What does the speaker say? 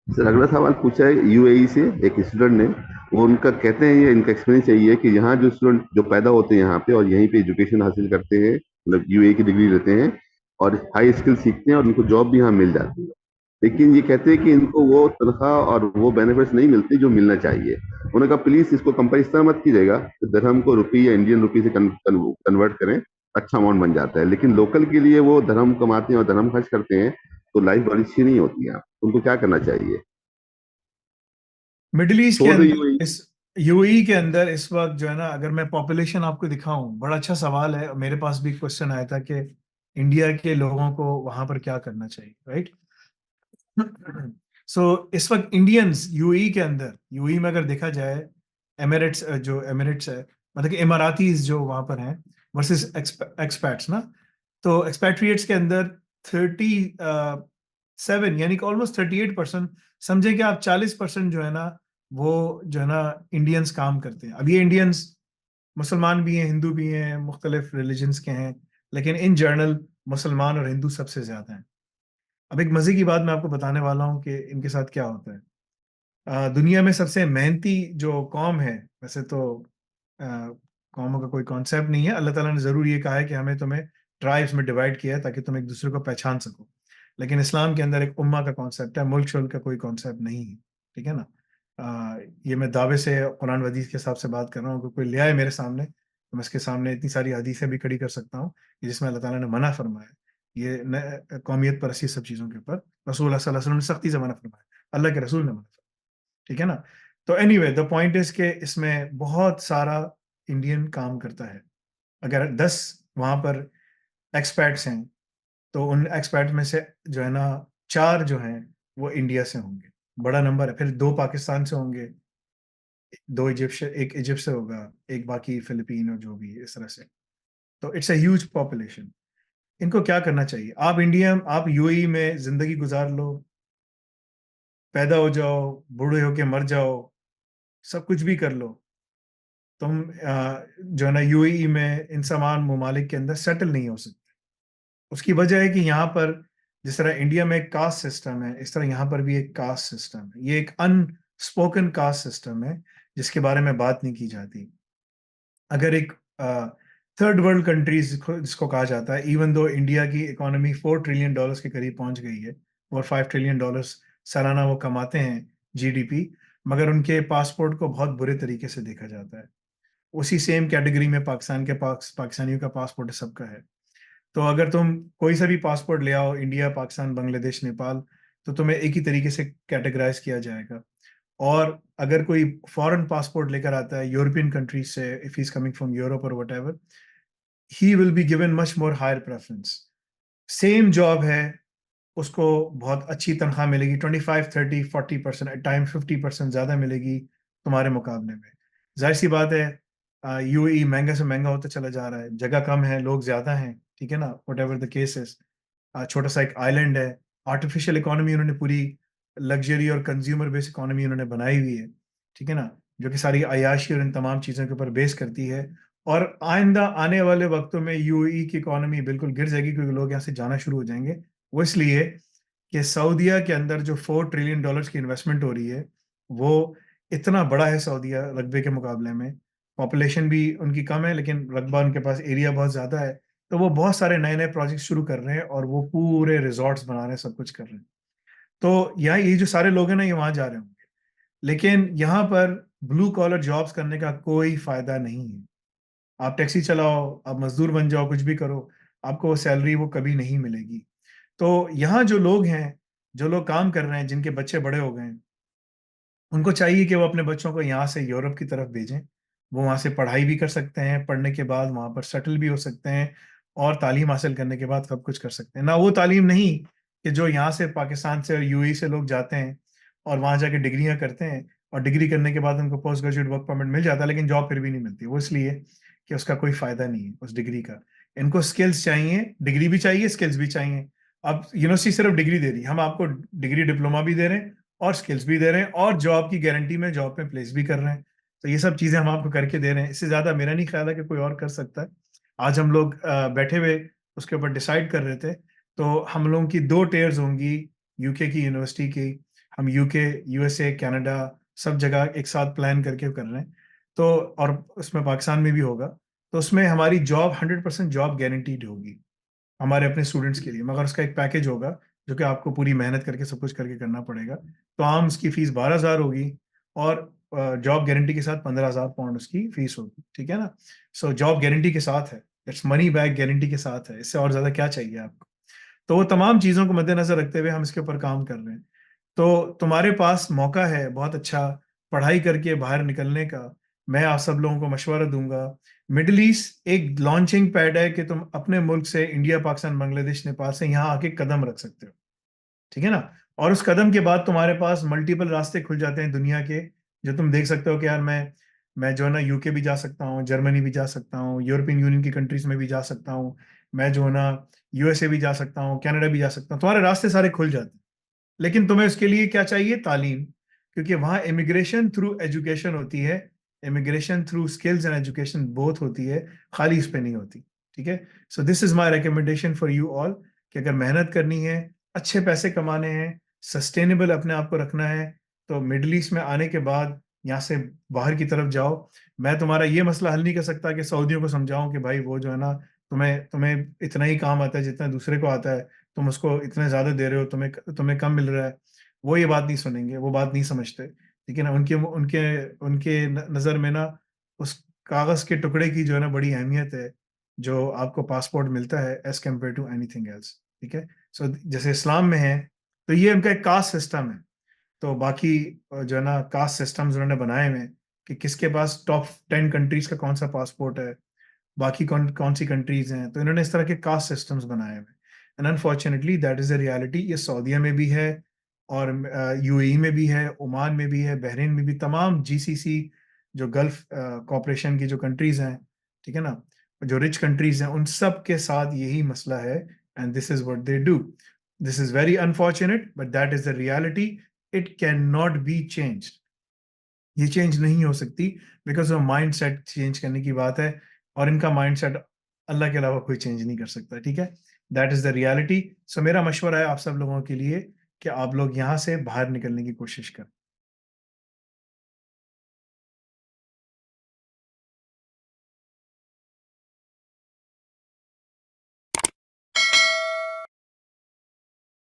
Sir अगला सवाल पूछा है यूएई से एक स्टूडेंट ने। वो उनका कहते हैं, ये इनका एक्सपीरियंस यही है कि यहाँ जो स्टूडेंट जो पैदा होते हैं यहाँ पे और यहीं पे एजुकेशन हासिल करते हैं, मतलब यूएई की डिग्री लेते हैं और हाई स्किल सीखते हैं और उनको जॉब भी यहाँ मिल जाती है। लेकिन ये कहते हैं कि इनको वो तनख्वाह और वो बेनिफिट्स नहीं मिलते जो मिलना चाहिए। उन्होंने कहा प्लीज इसको कंपेयर इस तरह मत कीजिएगा कि दरहम को रुपये या इंडियन रुपये से कन्वर्ट करें, अच्छा अमाउंट बन जाता है, लेकिन लोकल के लिए वो धर्म कमाते हैं और धर्म खर्च करते हैं, तो लाइफ बड़ी अच्छी नहीं होती है। उनको क्या करना चाहिए? मिडिल ईस्ट के छोड़ दो अंदर यूएई। इस यूएई के अंदर इस वक्त जो है ना, अगर मैं पॉपुलेशन आपको दिखाऊं, बड़ा अच्छा सवाल है। मेरे पास भी क्वेश्चन आया था कि इंडिया के लोगों को वहां पर क्या करना चाहिए, राइट? सो इस वक्त इंडियंस यूएई के अंदर, यूएई में अगर देखा जाए, एमिरेट्स जो एमिरेट्स है, मतलब कि इमारातीज जो वहां पर हैं वर्सेस एक्सपैट्स ना, तो एक्सपैट्रिएट्स के अंदर 37 यानी कि ऑलमोस्ट 38%, समझे कि आप 40% जो है ना, वो जो है ना इंडियंस काम करते हैं। अब ये इंडियंस मुसलमान भी हैं, हिंदू भी हैं, मुख्तलिफ रिलीजन्स के हैं, लेकिन इन जनरल मुसलमान और हिंदू सबसे ज्यादा हैं। अब एक मजे की बात मैं आपको बताने वाला हूँ कि इनके साथ क्या होता है। दुनिया में सबसे मेहनती जो कौम है, वैसे तो कौमों का कोई कॉन्सेप्ट नहीं है, अल्लाह ताला ने जरूर ये कहा है कि हमें तुम्हें ट्राइब्स में डिवाइड किया है ताकि तुम एक दूसरे को पहचान सको। लेकिन इस्लाम के अंदर एक उम्मा का कॉन्सेप्ट है, मुल्क शुल्क का कोई कॉन्सेप्ट नहीं है। ठीक है ना? ये मैं दावे से कुरान वदीस के हिसाब से बात कर रहा हूँ कि कोई ले आए मेरे सामने तो मैं इसके सामने इतनी सारी हदीसें भी खड़ी कर सकता हूँ कि जिसमें अल्लाह ताला ने मना फरमाया ये कौमियत परस्ती सब चीज़ों के ऊपर। रसूल सल्लल्लाहु अलैहि वसल्लम ने सख्ती से मना फरमाया, अल्लाह के रसूल ने मना फरमाया। ठीक है ना? तो एनीवे द पॉइंट इज के इसमें बहुत सारा इंडियन काम करता है। अगर 10 वहां पर एक्सपैट्स हैं, तो उन एक्सपैट में से जो है ना, 4 जो हैं वो इंडिया से होंगे, बड़ा नंबर है। फिर 2 पाकिस्तान से होंगे, 2 इजिप्ट से, एक इजिप्ट से होगा, एक बाकी फिलीपीन और जो भी है, इस तरह से। तो इट्स अ ह्यूज पॉपुलेशन। इनको क्या करना चाहिए? आप इंडिया, आप यूएई में जिंदगी गुजार लो, पैदा हो जाओ, बूढ़े होके मर जाओ, सब कुछ भी कर लो, तुम जो है ना यूएई में इन तमाम ममालिक के अंदर सेटल नहीं हो सकते। उसकी वजह है कि यहाँ पर जिस तरह इंडिया में एक कास्ट सिस्टम है, इस तरह यहाँ पर भी एक कास्ट सिस्टम है। ये एक अनस्पोकन कास्ट सिस्टम है जिसके बारे में बात नहीं की जाती। अगर एक थर्ड वर्ल्ड कंट्रीज जिसको कहा जाता है, इवन दो इंडिया की इकोनॉमी $4 ट्रिलियन के करीब पहुंच गई है और $5 ट्रिलियन सालाना वो कमाते हैं, जीडीपी, मगर उनके पासपोर्ट को बहुत बुरे तरीके से देखा जाता है। उसी सेम कैटेगरी में पाकिस्तान के पाकिस्तानियों का पासपोर्ट सबका है। तो अगर तुम कोई सा भी पासपोर्ट ले आओ, इंडिया, पाकिस्तान, बांग्लादेश, नेपाल, तो तुम्हें एक ही तरीके से कैटेगराइज किया जाएगा। और अगर कोई फॉरेन पासपोर्ट लेकर आता है यूरोपियन कंट्रीज से, if he is coming from Europe और whatever, he will be given much more higher preference. Same job है, उसको बहुत अच्छी तनख्वाह मिलेगी, 25, 30, 40%, एट टाइम 50% ज्यादा मिलेगी तुम्हारे मुकाबले में। जाहिर सी बात है, यूएई महंगा से महंगा होता चला जा रहा है, जगह कम है, लोग ज्यादा हैं। ठीक है ना? What ever the case is, छोटा सा एक आइलैंड है, आर्टिफिशियल इकोनॉमी उन्होंने पूरी, लग्जरी और कंज्यूमर बेस्ड इकोनॉमी उन्होंने बनाई हुई है। ठीक है ना? जो कि सारी अयाशी और इन तमाम चीज़ों के ऊपर बेस करती है। और आइंदा आने वाले वक्तों में यूएई की इकोनॉमी बिल्कुल गिर जाएगी क्योंकि लोग यहाँ से जाना शुरू हो जाएंगे। वो इसलिए कि सऊदीया के अंदर जो $4 ट्रिलियन की इन्वेस्टमेंट हो रही है, वो इतना बड़ा है सऊदीया रकबे के मुकाबले में। पॉपुलेशन भी उनकी कम है लेकिन रकबा उनके पास, एरिया बहुत ज़्यादा है। तो वो बहुत सारे नए नए प्रोजेक्ट शुरू कर रहे हैं और वो पूरे रिजॉर्ट्स बना रहे हैं, सब कुछ कर रहे हैं। तो यहाँ ये जो सारे लोग हैं ना, ये वहां जा रहे होंगे, लेकिन यहाँ पर ब्लू कॉलर जॉब्स करने का कोई फायदा नहीं है। आप टैक्सी चलाओ, आप मजदूर बन जाओ, कुछ भी करो, आपको वो सैलरी वो कभी नहीं मिलेगी। तो यहाँ जो लोग हैं, जो लोग काम कर रहे हैं, जिनके बच्चे बड़े हो गए हैं, उनको चाहिए कि वो अपने बच्चों को यहाँ से यूरोप की तरफ भेजें। वो वहाँ से पढ़ाई भी कर सकते हैं, पढ़ने के बाद वहाँ पर सेटल भी हो सकते हैं, और तालीम हासिल करने के बाद सब कुछ कर सकते हैं। ना वो तालीम नहीं कि जो यहाँ से पाकिस्तान से और यूएई से लोग जाते हैं और वहाँ जाके डिग्रियाँ करते हैं, और डिग्री करने के बाद उनको पोस्ट ग्रेजुएट वर्क परमिट मिल जाता है लेकिन जॉब फिर भी नहीं मिलती। वो इसलिए कि उसका कोई फायदा नहीं है उस डिग्री का। इनको स्किल्स चाहिए, डिग्री भी चाहिए, स्किल्स भी चाहिए। अब यूनिवर्सिटी सिर्फ डिग्री दे रही है, हम आपको डिग्री डिप्लोमा भी दे रहे हैं और स्किल्स भी दे रहे हैं और जॉब की गारंटी में जॉब पे प्लेस भी कर रहे हैं। तो ये सब चीजें हम आपको करके दे रहे हैं, इससे ज्यादा मेरा नहीं ख्याल है कि कोई और कर सकता है। आज हम लोग बैठे हुए उसके ऊपर डिसाइड कर रहे थे। तो हम लोगों की 2 टेयर्स होंगी यूके की यूनिवर्सिटी की, हम यूके, यूएसए, कनाडा सब जगह एक साथ प्लान करके कर रहे हैं। तो और उसमें पाकिस्तान में भी होगा। तो उसमें हमारी जॉब 100% जॉब गारंटीड होगी हमारे अपने स्टूडेंट्स के लिए, मगर उसका एक पैकेज होगा जो कि आपको पूरी मेहनत करके सब कुछ करके करना पड़ेगा। तो आम उसकी फीस 12,000 होगी और जॉब गारंटी के साथ 15,000 पाउंड उसकी फीस होगी, ठीक है ना। सो जॉब गारंटी के साथ है, इट्स मनी बैक गारंटी के साथ है, इससे और ज्यादा क्या चाहिए आपको। तो वो तमाम चीजों को मद्देनजर रखते हुए हम इसके ऊपर काम कर रहे हैं। तो तुम्हारे पास मौका है बहुत अच्छा पढ़ाई करके बाहर निकलने का। मैं आप सब लोगों को मशवरा दूंगा, मिडिल ईस्ट एक लॉन्चिंग पैड है कि तुम अपने मुल्क से, इंडिया, पाकिस्तान, बांग्लादेश, नेपाल से यहाँ आके कदम रख सकते हो, ठीक है ना। और उस कदम के बाद तुम्हारे पास मल्टीपल रास्ते खुल जाते हैं दुनिया के, जो तुम देख सकते हो कि यार मैं जो है ना यूके भी जा सकता हूँ, जर्मनी भी जा सकता हूँ, यूरोपियन यूनियन की कंट्रीज में भी जा सकता हूँ, मैं जो है ना यूएसए भी जा सकता हूँ, कनाडा भी जा सकता हूँ। तुम्हारे रास्ते सारे खुल जाते हैं। लेकिन तुम्हें उसके लिए क्या चाहिए? तालीम। क्योंकि वहां इमिग्रेशन थ्रू एजुकेशन होती है, immigration through skills and education both होती है, खाली इस पे नहीं होती, ठीक है। So this is my recommendation for you all कि अगर मेहनत करनी है, अच्छे पैसे कमाने हैं, सस्टेनेबल अपने आप को रखना है, तो मिडिल ईस्ट में आने के बाद यहाँ से बाहर की तरफ जाओ। मैं तुम्हारा ये मसला हल नहीं कर सकता कि सऊदियों को समझाऊं कि भाई वो जो है ना, तुम्हें तुम्हें इतना ही काम आता है जितना दूसरे को आता है, तुम उसको इतने ज्यादा दे रहे हो, तुम्हें तुम्हें कम मिल रहा है। वो ये बात नहीं सुनेंगे, वो बात नहीं समझते, ठीक है ना। उनके उनके उनके नजर में ना उस कागज के टुकड़े की जो है ना बड़ी अहमियत है, जो आपको पासपोर्ट मिलता है as compared to anything else, ठीक है। सो जैसे इस्लाम में है, तो ये उनका एक कास्ट सिस्टम है। तो बाकी जो है ना कास्ट सिस्टम्स उन्होंने बनाए हुए हैं कि किसके पास टॉप 10 कंट्रीज का कौन सा पासपोर्ट है, बाकी कौन कौन सी कंट्रीज हैं। तो इन्होंने इस तरह के कास्ट सिस्टम्स बनाए हुए हैं। And unfortunately that is the reality. ये सऊदीया में भी है, और यूएई में भी है, ओमान में भी है, बहरीन में भी, तमाम जीसीसी जो गल्फ कॉपरेशन की जो कंट्रीज हैं, ठीक है ना, जो रिच कंट्रीज हैं, उन सब के साथ यही मसला है। And this is what they do. This is very unfortunate but that is the reality. It can not be changed. ये चेंज नहीं हो सकती, बिकॉज वो माइंड सेट चेंज करने की बात है, और इनका माइंड सेट अल्लाह के अलावा कोई चेंज नहीं कर सकता, ठीक है। That is the reality. So मेरा मशवरा है आप सब लोगों के लिए कि आप लोग यहाँ से बाहर निकलने की कोशिश करें।